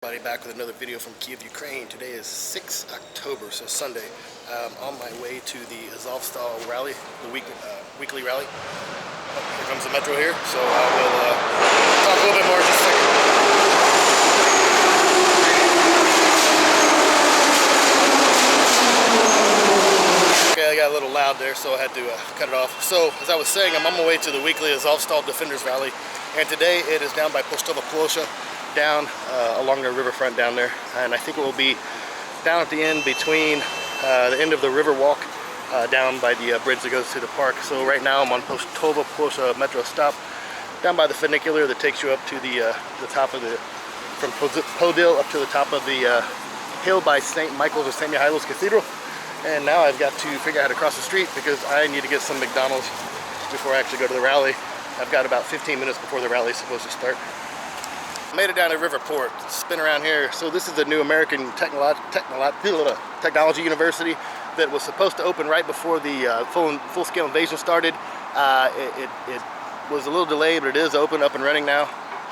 Back with another video from Kyiv, Ukraine. Today is 6 October, so Sunday. On my way to the Azov rally, the weekly rally. Oh, here comes the metro here, so I will talk a little bit more in just a second. Okay, I got a little loud there, so I had to cut it off. So, as I was saying, I'm on my way to the weekly Azov Defenders Rally, and today it is down by Postova Plosha, down along the riverfront down there, and I think it will be down at the end between the end of the river walk down by the bridge that goes to the park. So right now I'm on Postova Plosha metro stop down by the funicular that takes you up to the top of the, from Podil up to the top of the hill by St. Michael's or St. Mihailo's Cathedral. And now I've got to figure out how to cross the street because I need to get some McDonald's before I actually go to the rally. I've got about 15 minutes before the rally is supposed to start. Made it down to Riverport, spin around here. So this is the new American Technology University that was supposed to open right before the full-scale invasion started. It was a little delayed, but it is open, up and running now.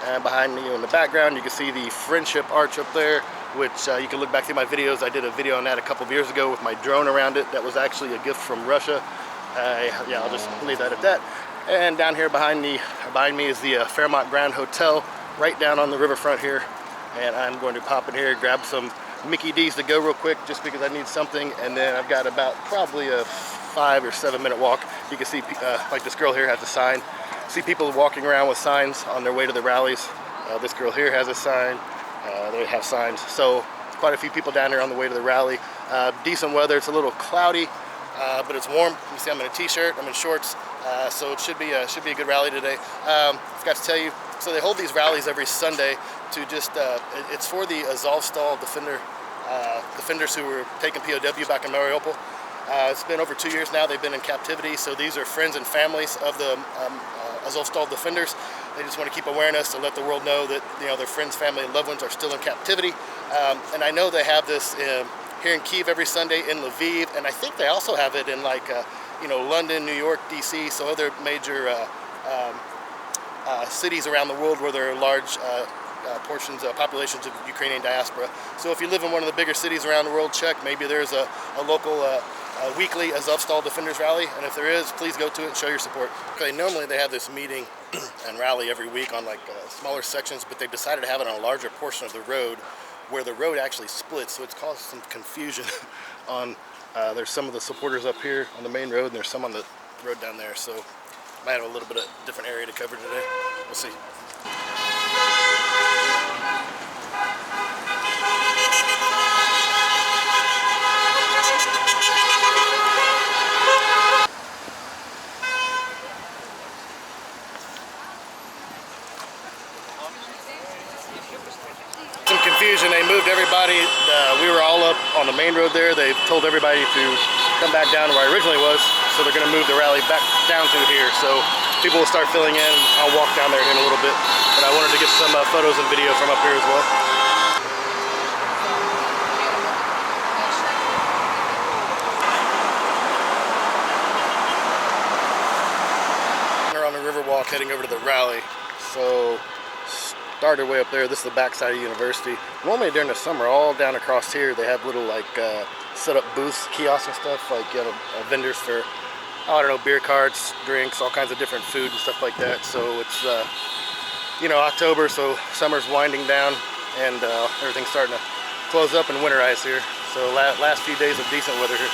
And behind me in the background, you can see the Friendship Arch up there, which you can look back through my videos. I did a video on that a couple of years ago with my drone around it. That was actually a gift from Russia. Yeah, I'll just leave that at that. And down here behind me is the Fairmont Grand Hotel, right down on the riverfront here, and I'm going to pop in here, grab some Mickey D's to go real quick just because I need something, and then I've got about probably a 5 or 7 minute walk. You can see like this girl here has a sign. See people walking around with signs on their way to the rallies. This girl here has a sign. They have signs. So quite a few people down there on the way to the rally. Decent weather. It's a little cloudy, but it's warm. You see I'm in a t-shirt, I'm in shorts, so it should be a good rally today. Forgot to tell you, so they hold these rallies every Sunday to just, it's for the Azovstal defenders who were taken POW back in Mariupol. It's been over 2 years now. They've been in captivity, so these are friends and families of the Azovstal defenders. They just want to keep awareness to let the world know that their friends, family, and loved ones are still in captivity. And I know they have this here in Kyiv every Sunday, in Lviv, and I think they also have it in like London, New York, DC, so other major cities around the world where there are large populations of Ukrainian diaspora. So if you live in one of the bigger cities around the world, check. Maybe there's a local weekly Azovstal Defenders Rally, and if there is, please go to it and show your support. Okay, normally they have this meeting and rally every week on like smaller sections, but they've decided to have it on a larger portion of the road where the road actually splits, so it's caused some confusion on, there's some of the supporters up here on the main road, and there's some on the road down there, so might have a little bit of different area to cover today. We'll see. Some confusion. They moved everybody. We were all up on the main road there. They've told everybody to come back down to where I originally was, so they're going to move the rally back down through here. So people will start filling in. I'll walk down there in a little bit, but I wanted to get some photos and video from up here as well. We're on the Riverwalk heading over to the rally. So started way up there. This is the backside of the university. Normally during the summer, all down across here, they have little like set up booths, kiosks and stuff, like vendors for, I don't know, beer carts, drinks, all kinds of different food and stuff like that. So it's October, so summer's winding down, and everything's starting to close up and winterize here. So last few days of decent weather here.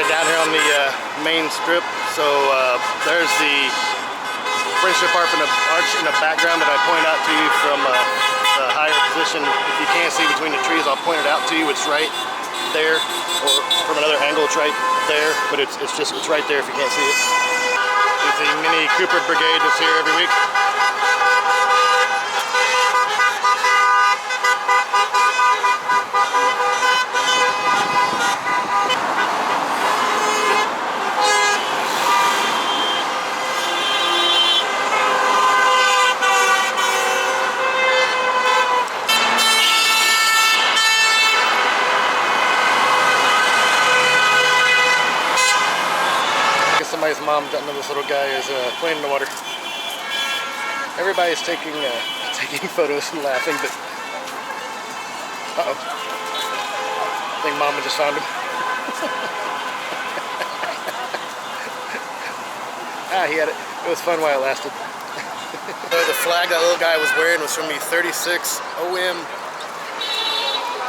Down here on the main strip, so there's the Friendship Arch in the background that I point out to you from the higher position. If you can't see between the trees, I'll point it out to you. It's right there, or from another angle, it's right there, but it's right there if you can't see it. There's the mini Cooper Brigade that's here every week. somebody's mom doesn't know this little guy is playing in the water. Everybody's taking photos and laughing, but uh-oh. I think Mama just found him. He had it. It was fun while it lasted. The flag that little guy was wearing was from the 36 OM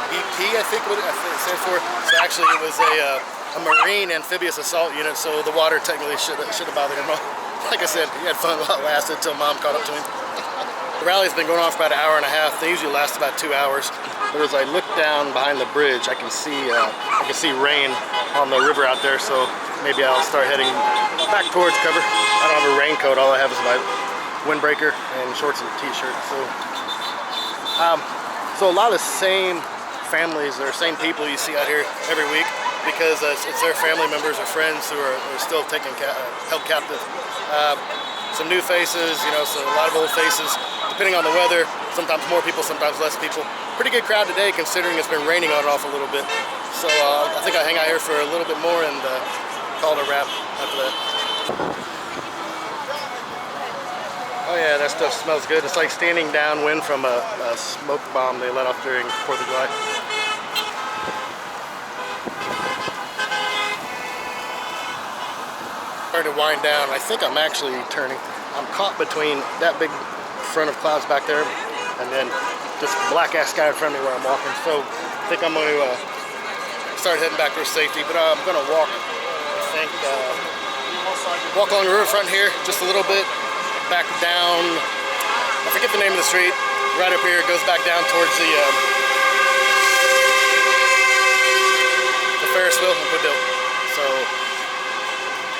BP, I think what it stands for. So actually it was a Marine amphibious assault unit, so the water technically should have bothered him. Like I said, he had fun while it lasted until Mom caught up to him. The rally's been going on for about an hour and a half. They usually last about 2 hours. But as I look down behind the bridge, I can see rain on the river out there. So maybe I'll start heading back towards cover. I don't have a raincoat. All I have is my windbreaker and shorts and a t-shirt. So a lot of same families or same people you see out here every week, because it's their family members or friends who are still held captive. Some new faces, you know, so a lot of old faces. Depending on the weather, sometimes more people, sometimes less people. Pretty good crowd today, considering it's been raining on and off a little bit. So I think I'll hang out here for a little bit more and call it a wrap after that. Oh yeah, that stuff smells good. It's like standing downwind from a smoke bomb they let off during 4th of July. Starting to wind down. I think I'm actually turning. I'm caught between that big front of clouds back there and then this black ass sky in front of me where I'm walking. So I think I'm going to start heading back towards safety, but I'm going to walk, I think, walk along the riverfront here just a little bit, back down, I forget the name of the street, right up here. It goes back down towards the Ferris wheel in Padilla. So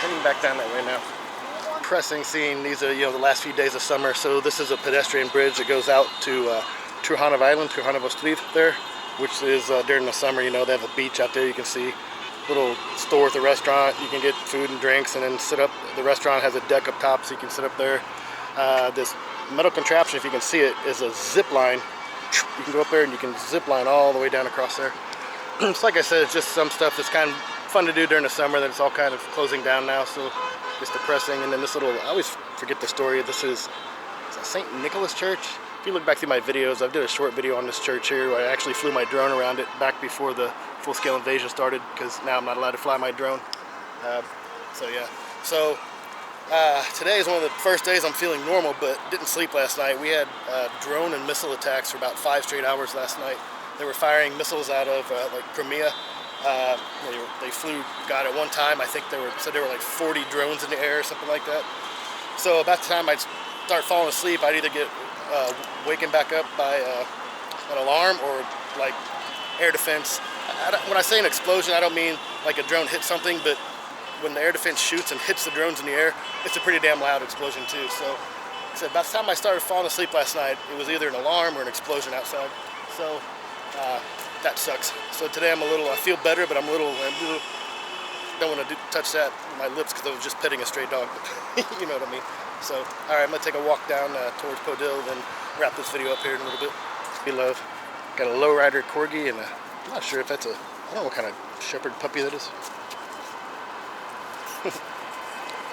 heading back down that way now. Pressing scene. These are, you know, the last few days of summer. So this is a pedestrian bridge that goes out to Trujhanov Island, Trujhanov Ostrov there, which is during the summer, you know, they have a beach out there. You can see little store with a restaurant. You can get food and drinks and then sit up. The restaurant has a deck up top, so you can sit up there. This metal contraption, if you can see it, is a zip line. You can go up there and you can zip line all the way down across there. It's like I said, it's just some stuff that's kind of fun to do during the summer that it's all kind of closing down now, so it's depressing. And then this little, I always forget the story. This is St. Nicholas Church. If you look back through my videos, I did a short video on this church here where I actually flew my drone around it back before the full-scale invasion started, because now I'm not allowed to fly my drone. So yeah. So today is one of the first days I'm feeling normal, but didn't sleep last night. We had drone and missile attacks for about 5 straight hours last night. They were firing missiles out of like Crimea. They flew, God, at one time I think said there were like 40 drones in the air or something like that. So about the time I'd start falling asleep, I'd either get waken back up by an alarm or like air defense. When I say an explosion, I don't mean like a drone hit something, but when the air defense shoots and hits the drones in the air, it's a pretty damn loud explosion too. So about the time I started falling asleep last night, it was either an alarm or an explosion outside. So that sucks. So today I feel better, but I don't want to touch that with my lips because I was just petting a stray dog. You know what I mean? So, all right, I'm gonna take a walk down towards Podil, then wrap this video up here in a little bit. Beloved, got a lowrider corgi, and I'm not sure if that's I don't know what kind of shepherd puppy that is.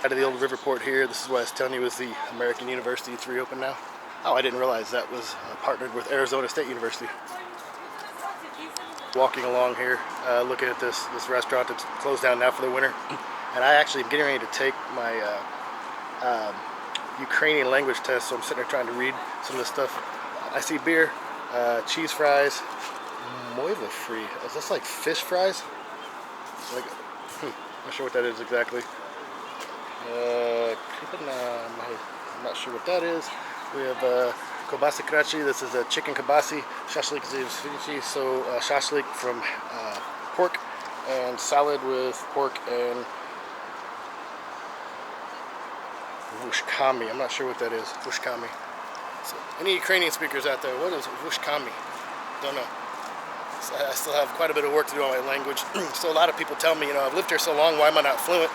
Out of the old river port here. This is what I was telling you was the American University. It's reopened now. Oh, I didn't realize that was partnered with Arizona State University. Walking along here, looking at this restaurant that's closed down now for the winter. And I actually am getting ready to take my Ukrainian language test, so I'm sitting there trying to read some of this stuff. I see beer, cheese fries, moiva free. Is this like fish fries? Like, not sure what that is exactly. I'm not sure what that is. We have kobasi krachi. This is a chicken kobasi. Shashlik is so shashlik from pork, and salad with pork and vushkami. I'm not sure what that is. Vushkami. So, any Ukrainian speakers out there, what is vushkami? Don't know. So I still have quite a bit of work to do on my language. So a lot of people tell me, you know, I've lived here so long, why am I not fluent?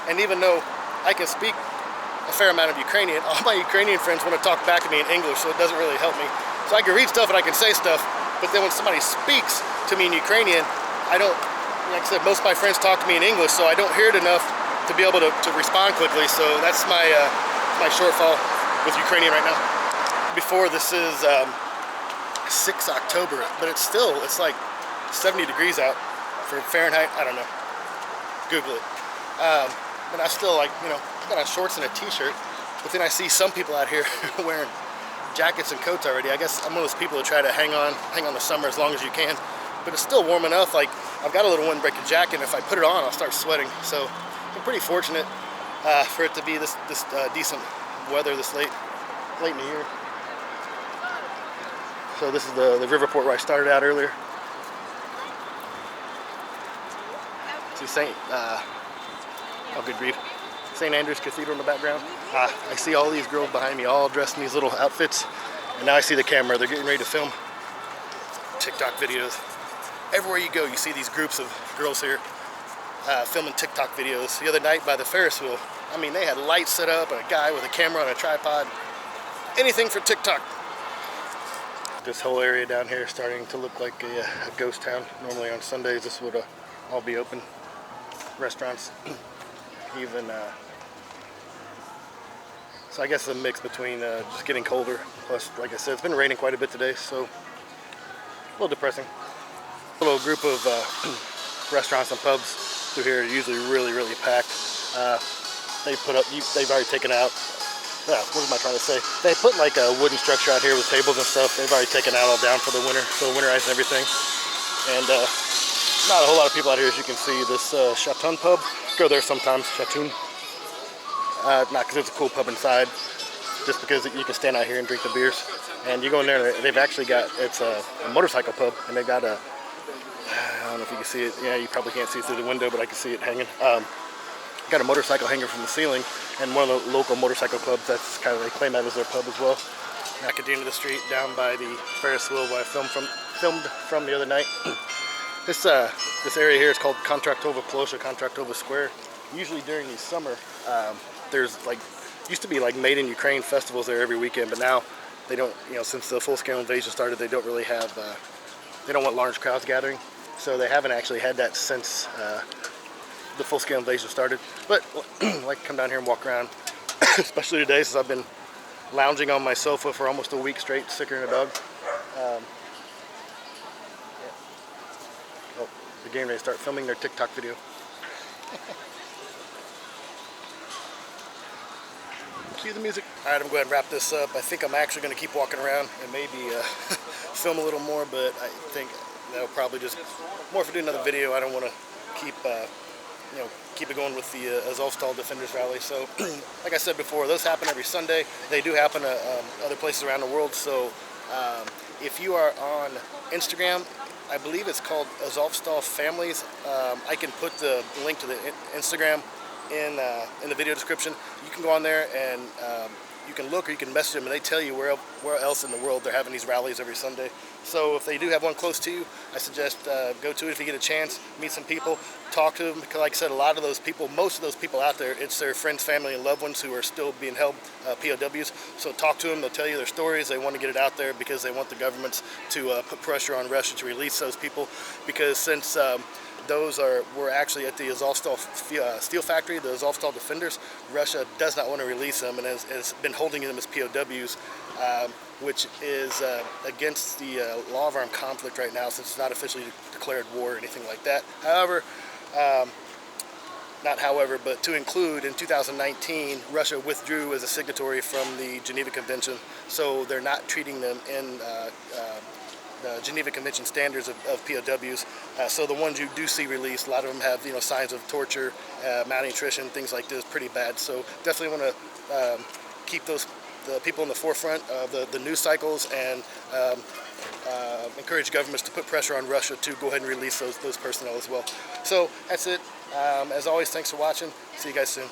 And even though I can speak a fair amount of Ukrainian, all my Ukrainian friends want to talk back to me in English, so it doesn't really help me. So I can read stuff and I can say stuff, but then when somebody speaks to me in Ukrainian, I don't, like I said, most of my friends talk to me in English, so I don't hear it enough to be able to respond quickly. So that's my my shortfall with Ukrainian right now. Before, this is 6 October, but it's like 70 degrees out for Fahrenheit. I don't know. Google it. But I still, like, you know, got on shorts and a t-shirt, but then I see some people out here wearing jackets and coats already. I guess I'm one of those people who try to hang on the summer as long as you can, but it's still warm enough. Like, I've got a little windbreaker jacket, and if I put it on, I'll start sweating. So I'm pretty fortunate for it to be this decent weather this late in the year. So this is the riverport where I started out earlier. See good grief, St. Andrew's Cathedral in the background. I see all these girls behind me all dressed in these little outfits, and now I see the camera. They're getting ready to film TikTok videos. Everywhere you go, you see these groups of girls here filming TikTok videos. The other night by the Ferris wheel, I mean, they had lights set up and a guy with a camera on a tripod. Anything for TikTok. This whole area down here is starting to look like a ghost town. Normally on Sundays this would all be open. Restaurants, even so I guess a mix between just getting colder, plus, like I said, it's been raining quite a bit today, so a little depressing. A little group of restaurants and pubs through here are usually really packed. They've already taken out, what am I trying to say? They put like a wooden structure out here with tables and stuff. They've already taken out all down for the winter, so winterized and everything. And not a whole lot of people out here, as you can see. This Chaton pub, go there sometimes. Chaton, not because it's a cool pub inside, just because you can stand out here and drink the beers. And you go in there, and they've actually got, it's a motorcycle pub, and they've got I don't know if you can see it. Yeah, you probably can't see it through the window, but I can see it hanging. Got a motorcycle hanger from the ceiling, and one of the local motorcycle clubs, that's kind of, they claim that as their pub as well. Back at the end of the street, down by the Ferris wheel where I filmed from the other night. This area here is called Kontraktova Plosha, Kontraktova Square. Usually during the summer, there's like, used to be like Made in Ukraine festivals there every weekend, but now they don't, you know, since the full-scale invasion started, they don't really have, they don't want large crowds gathering, so they haven't actually had that since the full-scale invasion started. But I like to come down here and walk around, especially today since I've been lounging on my sofa for almost a week straight, sicker than a dog. Oh, they're getting ready to start filming their TikTok video. Cue the music. All right, I'm going to wrap this up. I think I'm actually going to keep walking around and maybe film a little more, but I think that'll probably just more for doing another video. I don't want to keep keep it going with the Azovstal Defenders Rally. So, like I said before, those happen every Sunday. They do happen at other places around the world. So, if you are on Instagram, I believe it's called Azovstal Families. I can put the link to the Instagram in the video description. You can go on there and you can look, or you can message them, and they tell you where else in the world they're having these rallies every Sunday. So if they do have one close to you, I suggest go to it if you get a chance, meet some people, talk to them, because like I said, a lot of those people, most of those people out there, it's their friends, family, and loved ones who are still being held POWs. So talk to them, they'll tell you their stories, they want to get it out there because they want the governments to put pressure on Russia to release those people, because since those were actually at the Azovstal steel factory, the Azovstal Defenders, Russia does not want to release them and has been holding them as POWs, which is against the law of armed conflict right now, since it's not officially declared war or anything like that. However, but to include, in 2019, Russia withdrew as a signatory from the Geneva Convention, so they're not treating them in the Geneva Convention standards of POWs. So the ones you do see released, a lot of them have signs of torture, malnutrition, things like this, pretty bad. So definitely want to keep the people in the forefront of the news cycles, and encourage governments to put pressure on Russia to go ahead and release those personnel as well. So that's it. As always, thanks for watching. See you guys soon.